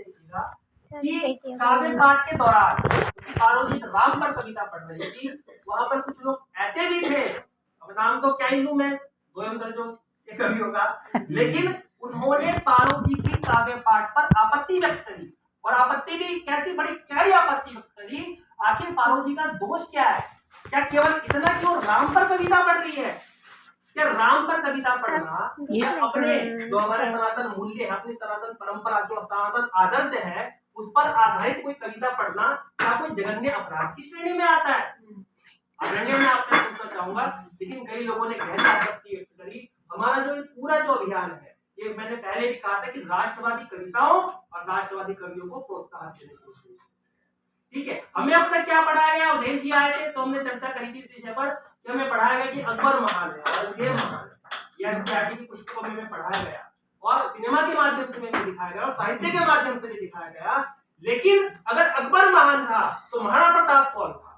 देखिएगा कि काव्य पाठ के दौरान पारो जी राम पर कविता पढ़ रही थी, वहां पर कुछ लोग ऐसे भी थे, अब नाम तो क्या ही लूं मैं, दोयम दर्जों के कवि होगा, लेकिन उन्होंने पारो जी की काव्य पाठ पर आपत्ति व्यक्त करी, और आपत्ति भी कैसी, बड़ी कैसी आपत्ति व्यक्त करी। आखिर पारो जी का दोष क्या है? क्या केवल इतना कि वो राम पर कविता पढ़ रही है? क्या राम पर कविता पढ़ना या अपने जो हमारे सनातन मूल्य है, अपनी सनातन परंपरा, जो सनातन आदर्श है, उस पर आधारित कोई कविता पढ़ना क्या कोई जघन्य अपराध की श्रेणी में आता है? अग्रण्य में आपसे पूछना चाहूंगा, लेकिन कई लोगों ने गहरी आपत्ति व्यक्त करी। हमारा जो पूरा जो अभियान है, ये मैंने पहले भी कहा था कि राष्ट्रवादी कविताओं और राष्ट्रवादी कवियों को प्रोत्साहन देने की कोशिश, ठीक है। हमें अब तक क्या पढ़ाया गया? अवधेश जी आए थे तो हमने चर्चा करी थी इस विषय पर कि हमें पढ़ाया गया कि अकबर महान है, औरंगजेब महान है, या एनसीईआरटी की पुस्तकों में पढ़ाया गया, और सिनेमा के माध्यम से भी दिखाया गया, और साहित्य के माध्यम से भी दिखाया गया। लेकिन अगर अकबर महान था तो महाराणा प्रताप कौन था?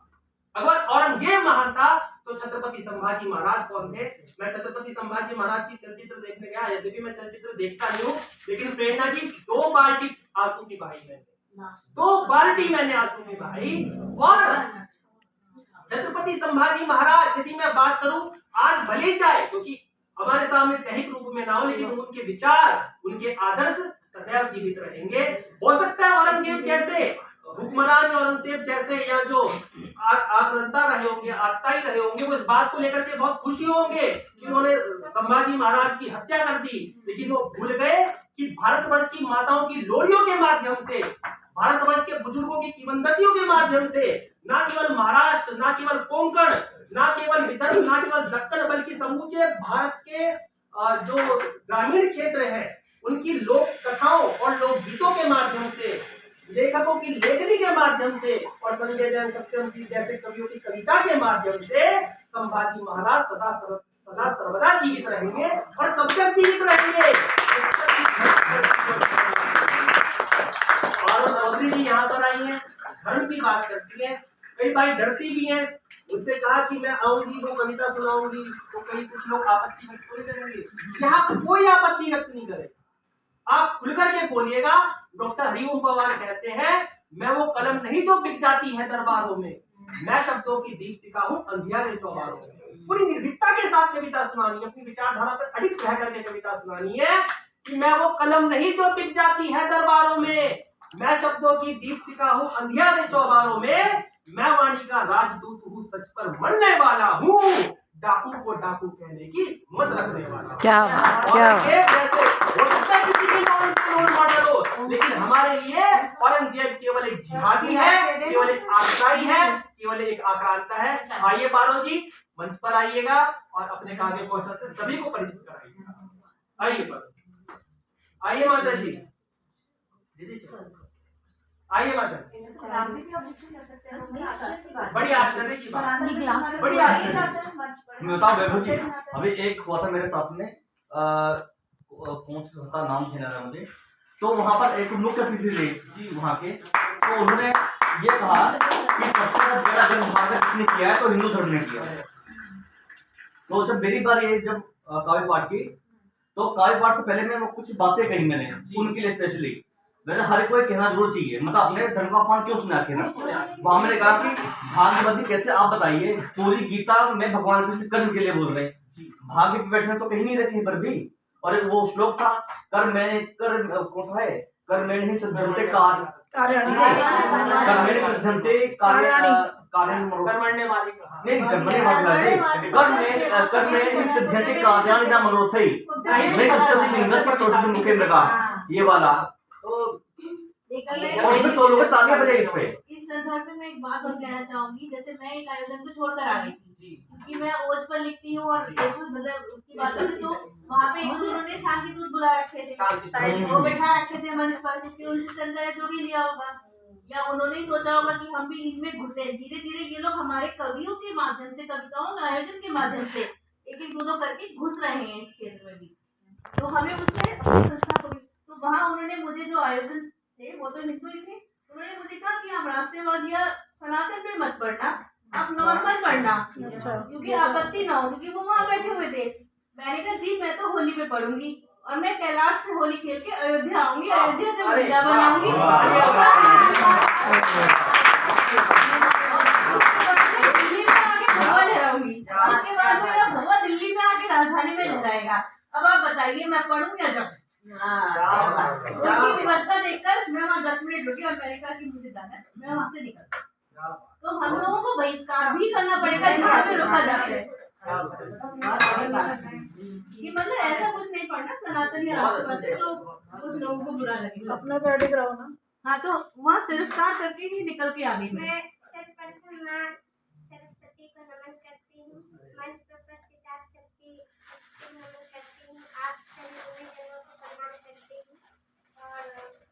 अगर औरंगजेब महान था तो छत्रपति संभाजी महाराज कौन थे? मैं छत्रपति संभाजी महाराज की चलचित्र देखने गया, यद्यपि मैं चलचित्र देखता नहीं हूँ, लेकिन प्रेरणा जी 2 बाल्टी आंसू की बहाई मैंने, 2 बाल्टी मैंने आंसू की बहाई। और छत्रपति संभाजी महाराज, यदि मैं बात करूं, आज भले चाहे, क्योंकि हमारे सामने दैहिक रूप में ना हो, लेकिन उनके विचार, उनके आदर्श सदैव जीवित रहेंगे। हो सकता है औरंगजेब जैसे, हुक्मरान औरंगजेब जैसे, या जो आक्रांता रहे होंगे, आतताई रहे होंगे, वो इस बात को लेकर के बहुत खुशी होंगे कि उन्होंने संभाजी महाराज की हत्या कर दी, लेकिन वो भूल गए कि भारतवर्ष की माताओं की लोरियों के माध्यम से, भारतवर्ष के बुजुर्गों की किंवदंतियों के माध्यम से, न केवल महाराष्ट्र, न केवल कोंकण, न केवल विदर्भ, न केवल दक्कन, बल्कि समूचे भारत के जो ग्रामीण क्षेत्र है, उनकी लोक कथाओं और लोकगीतों के माध्यम से, लेखकों की लेखनी के माध्यम से, और संजय जैन, सत्यम जी जैसे कवियों की कविता के माध्यम से संभाजी महाराज सदा सर्वदा जीवित रहेंगे, और कब तक जीवित रहेंगे? और चौधरी जी यहाँ पर आई है, धर्म की बात करती है, कई बार डरती भी है, उनसे कहा कि मैं आऊंगी, वो कविता सुनाऊंगी, तो कई कुछ लोग आपत्ति व्यक्त नहीं करेंगे। यहाँ कोई आपत्ति व्यक्त नहीं करे, आप खुलकर के बोलिएगा। डॉक्टर हरिओम पवार कहते हैं, मैं वो कलम नहीं जो बिक जाती है दरबारों में, मैं शब्दों की दीप्तिका हूँ अंधियारे चौबारों में। पूरी निर्भीकता के साथ कविता सुनानी है, अपनी विचारधारा पर अडिग रह करके कविता सुनानी है कि मैं वो कलम नहीं जो बिक जाती है दरबारों में, मैं शब्दों की दीप्तिका हूँ अंधियारे चौबारों में, मैं वाणी का राजदूत हूँ, सच पर मरने वाला हूँ, डाकू को डाकू कहने की मत रखने वाला। क्या जैसे हो सकता है किसी के रोल मॉडल हो, लेकिन हमारे लिए औरंगजेब केवल एक जिहादी है, केवल एक आतताई है, केवल एक आक्रांता है। आइए पारो जी, मंच पर आइएगा और अपने काव्य कौशल से सभी को परिचित कराइएगा। आइए पारो, आइए माता जी, आइए माता, बड़ी आश्चर्य की बात, बड़ी आश्चर्य। मैं बताऊं वैभव जी, अभी एक हुआ था मेरे साथ में, कौन सा नाम थे ना मुझे, तो वहां पर एक मुख्य अतिथि जी वहां के, तो उन्होंने ये कहा कि सबसे बड़ा जन्म भारत किसने किया है, तो हिंदू धर्म ने किया है। तो जब मेरी बार ये जब काव्य पाठ की, तो काव्य पाठ से पहले मैं कुछ बातें कही मैंने उनके लिए स्पेशली, वैसे हर कोई कहना जरूर चाहिए, मतलब अपने धर्म का अपमान क्यों सुना के ना। वहां मैंने कहा कि भाग्यवादी कैसे, आप बताइए, पूरी गीता में भगवान कृष्ण कर्म के लिए बोल रहे हैं, भाग्य पे बैठने तो कहीं नहीं रहे कहीं पर भी। और वो श्लोक था, कर मैंने कौन सा है, कर मैंने सिद्धंते कार्य, कर मैंने सिद्धंते कार्य, कर्मण्य वाली नहीं, कर्मण्य वाली कर मैंने सिद्धंते कार्याणि न मनोरथै मैं सत्य सिंह पर तो मुखे लगा, ये वाला। और इसमें तो लोग तालियां बजाई इस पे। इस संदर्भ में मैं एक बात और कहना चाहूंगी, जैसे मैं एक आयोजन को छोड़कर आ गई थी, क्योंकि मैं ओज पर लिखती हूँ, और मतलब उसकी बात करें तो वहाँ पे उन्होंने शांति दूत बुला रखे थे, वो बैठा रखे थे मंच पर, क्योंकि उनसे चलता है जो भी लिया होगा, या उन्होंने सोचा होगा कि हम भी इनमें घुसे। धीरे धीरे ये लोग हमारे कवियों के माध्यम से, कविताओं के आयोजन के माध्यम से एक एक दो करके घुस रहे हैं इस क्षेत्र में भी, तो हमें उससे संस्था को, तो वहाँ उन्होंने मुझे जो आयोजन थे, वो तो हिंदू ही थे, उन्होंने मुझे कहा कि आप राष्ट्रवाद या सनातन पे मत पढ़ना, आप नॉर्मल पढ़ना, क्योंकि आपत्ति ना हो, क्योंकि वो वहाँ बैठे हुए थे। मैंने कहा जी मैं तो होली पे पढ़ूंगी, और मैं कैलाश से होली खेल के अयोध्या आऊंगी, अयोध्या से अरे, वृंदावन आऊंगी। दिल्ली में आके भगवा लहराऊंगी, उसके बाद मेरा भगवा दिल्ली में आके राजधानी में लहराएगा। अब आप बताइए मैं पढ़ूं या जब? उनकी व्यवस्था देखकर मैं वहाँ 10 मिनट रुकी और मैंने कहा कि मुझे जाना है, मैं वहाँ से निकल। तो हम लोगों को बहिष्कार भी करना पड़ेगा जहाँ पे रोका जाता है। कि मतलब ऐसा कुछ नहीं पढ़ना सनातनी राष्ट्रपति से तो कुछ लोगों को बुरा लगेगा। अपना बैठे रहो ना। हाँ तो वहाँ तिरस्कार करके ही निकल के आ गई मैं। सर्वप्रथम मां सरस्वती को नमन करती हूँ, मंच पर उपस्थित आप सबकी नमन करती हूँ, आप सभी गुरुजनों को प्रणाम करती हूँ। और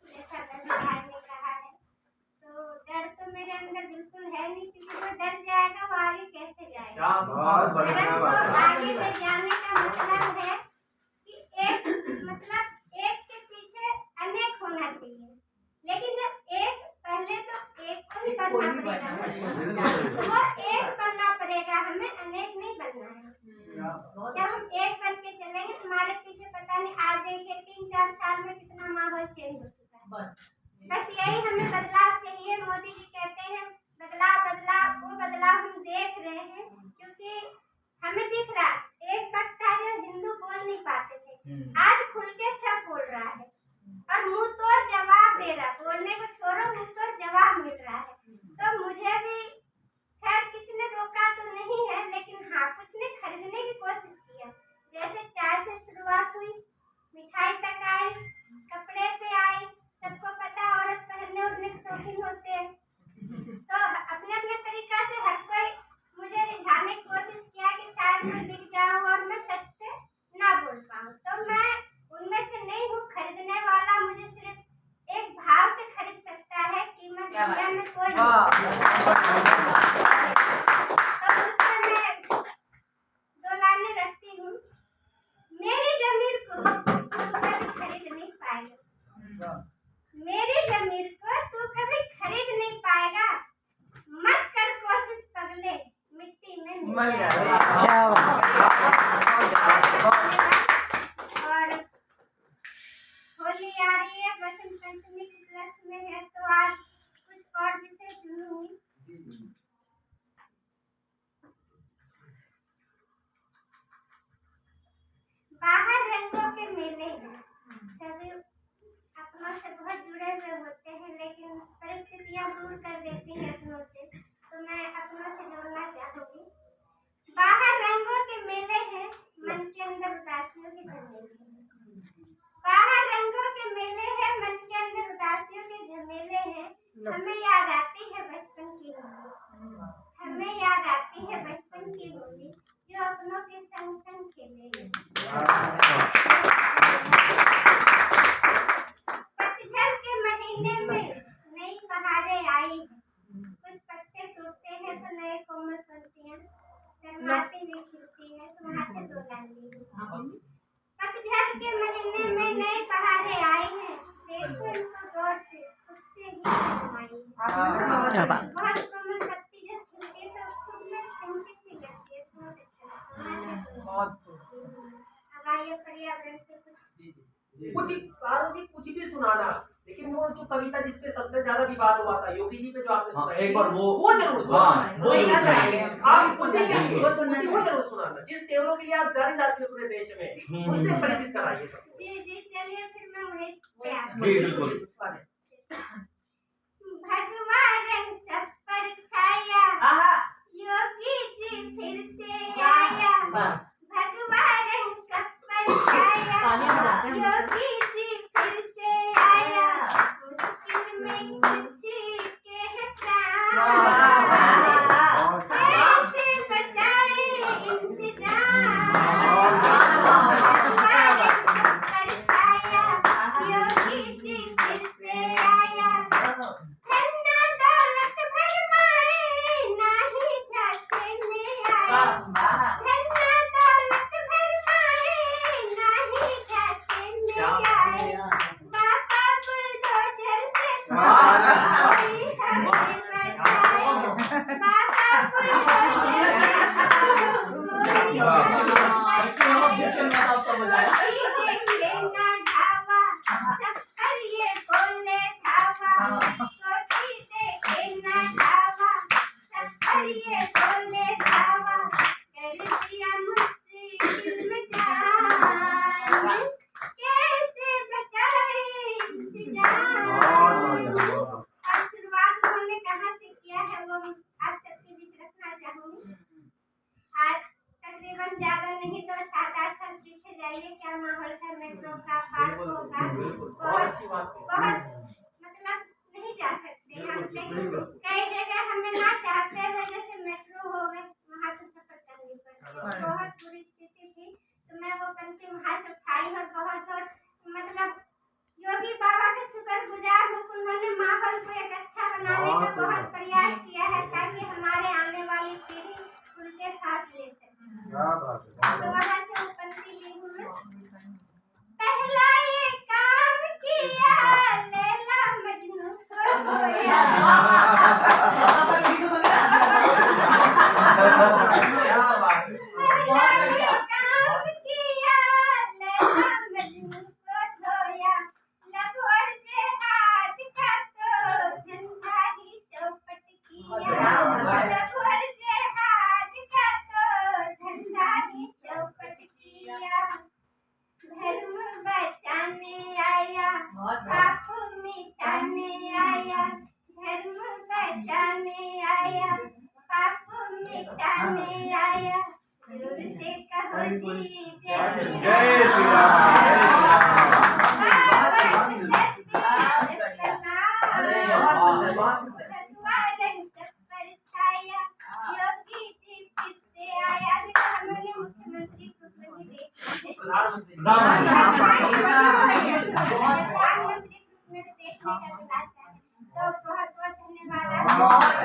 जैसा भाई ने कहा है तो डर तो मेरे अंदर बिल्कुल है नहीं, क्योंकि वो डर जाएगा वो आगे कैसे जाएगा। आगे ले जाने का मतलब है कि एक के पीछे अनेक होना चाहिए, लेकिन जब एक पहले तो एक को ही बनना पड़ेगा, वो एक बनना पड़ेगा, हमें अनेक नहीं बनना है। जब हम एक बन के चलेंगे तुम्हारे पीछे पता नहीं आज देखे 3-4 साल में कितना माहौल चेंज हो चुका है। बस यही हमें बदलाव चाहिए। मोदी जी कहते हैं बदलाव बदलाव, वो बदलाव हम देख रहे हैं, क्योंकि हमें दिख रहा एक वक्त था जो हिंदू बोल नहीं पाते थे, आज खुल के सब बोल रहा है और मुंह तोड़ जवाब दे रहा, बोलने को छोड़ो मुंह तोड़ जवाब मिल रहा है। तो मुझे भी खैर किसी ने रोका तो नहीं है, लेकिन हाँ कुछ ने खरीदने की कोशिश किया। जैसे चाय से शुरुआत हुई, मिठाई तक आई, कपड़े पे आई, सबको पता औरत पहनने उड़ने के शौकीन होते हैं, तो अपने अपने तरीका से हर कोई मुझे रिझाने की कोशिश किया कि शायद मैं बिक जाऊं और मैं सच से ना बोल पाऊं। तो मैं उनमें से नहीं हूँ। खरीदने वाला मुझे सिर्फ एक भाव से खरीद सकता है, कीमत दुनिया में कोई नहीं। तो उससे मैं 2 लाइनें रखती हूँ। मेरी जमीर को तू कभी खरीद नहीं पाएगा, मेरी जमीर को तू कभी खरीद नहीं पाएगा, मत कर कोशिश पगले, मिट्टी में मिल जाएगा। और होली आ रही है, बसंत पंचमी की उपलक्ष्य में है, तो आज कुछ और विषय चुनूंगी। बाहर रंगों के मेले हैं, सभी अपनों से बहुत जुड़े हुए होते हैं, लेकिन परिस्थितियां दूर कर देती हैं अपनों से, तो मैं अपनों से जोड़ना चाहूंगी। बाहर रंगों के मेले हैं, मन के अंदर उदासियों के झमेले हैं। बाहर रंगों के मेले हैं, मन के अंदर उदासियों के झमेले हैं। हमें याद आती है बचपन की होली, हमें याद आती है बचपन की होली, जो अपनों के संग संग खेले हैं। पतझड़ के महीने में नई बहारें आई हैं, कुछ पत्ते टूटते हैं तो नए कोमल पंछियां शर्माती हुई खिलती है, तो वहाँ से 2 लाइन ली। पतझड़ के महीने में नई बहारें आई हैं, देखो इनको गौर से, खुद से ही शर्माई है। बहुत कोमल पत्ती जब खिलती है तो खुद में सिंपी सी लगती है, बहुत अच्छा लगता है। अब आइए पर्यावरण से कुछ भी सुनाना, लेकिन वो जो कविता जिसपे सबसे ज्यादा विवाद हुआ था योगी जी पे, जो आपने सुना एक बार वो जरूर सुनाना। आप उसी वो जरूर सुनाना, जिस त्योहारों के लिए आप जाने जाते हो पूरे देश में, उससे परिचित कराइए सबको। जी चलिए फिर मैं वही तैयार जी बिल्कुल। भगवा रंग सब पर छाया, योगी जी फिर से आया। भगवा रंग सब पर छाया, योगी जी फिर से आया। मुश्किल में कुछ कहता, कैसे बचाए इनसे जान। भगवा रंग सब पर छाया, योगी जी फिर से आया। धन्ना दौलत भरमाए, नाही झांसे में आया। धन्ना दौलत भरमाए, नाही झांसे में आया। बाबा बुलडोजर से कोई हमें बचाए। बाबा बुलडोजर से कोई हमें बचाए। कोठी देखे ना आवा सब पर ये बोले धावा कर दिया मुझसे में जान कैसे बचाए इस जान। और शुरुआत उन्होंने कहाँ से किया है वो आप सबके बीच रखना चाहूंगी। आज तकरीबन ज्यादा नहीं तो 7-8 साल पीछे जाइए, क्या माहौल था मेट्रो का, पार्क होगा, बहुत मतलब नहीं जा सकते हम, लेकिन कई जगह हमें ना चाहते हुए जैसे मेट्रो हो गए वहाँ तो सफर करनी पड़ती, बहुत बुरी स्थिति थी। तो मैं वो पंक्ति वहाँ से उठाई और बहुत मतलब योगी बाबा का शुक्रगुजार हूँ, उन्होंने माहौल को एक अच्छा बनाने का बहुत प्रयास किया है ताकि हमारे आने वाली पीढ़ी उनके साथ ले सके। तो वहाँ से वो पंक्ति ली हूँ मैं। पहला ये काम किया लैला मजनू को खोया। पहला ये काम किया लैला मजनू को धोया। लब और जेहाद का तो झंडा ही चौपट किया। लब और जेहाद का तो झंडा ही चौपट किया। धर्म बचाने आया पाप मिटाने आया। धर्म बचाने आया पाप मिटाने आया। जोर से कहो जी जय श्री राम। योगी जी फिर से आया। अभी तो हमने मुख्यमंत्री को नहीं देखा है। प्रधानमंत्री को देखने का दिलासा है। तो बहुत बहुत धन्यवाद।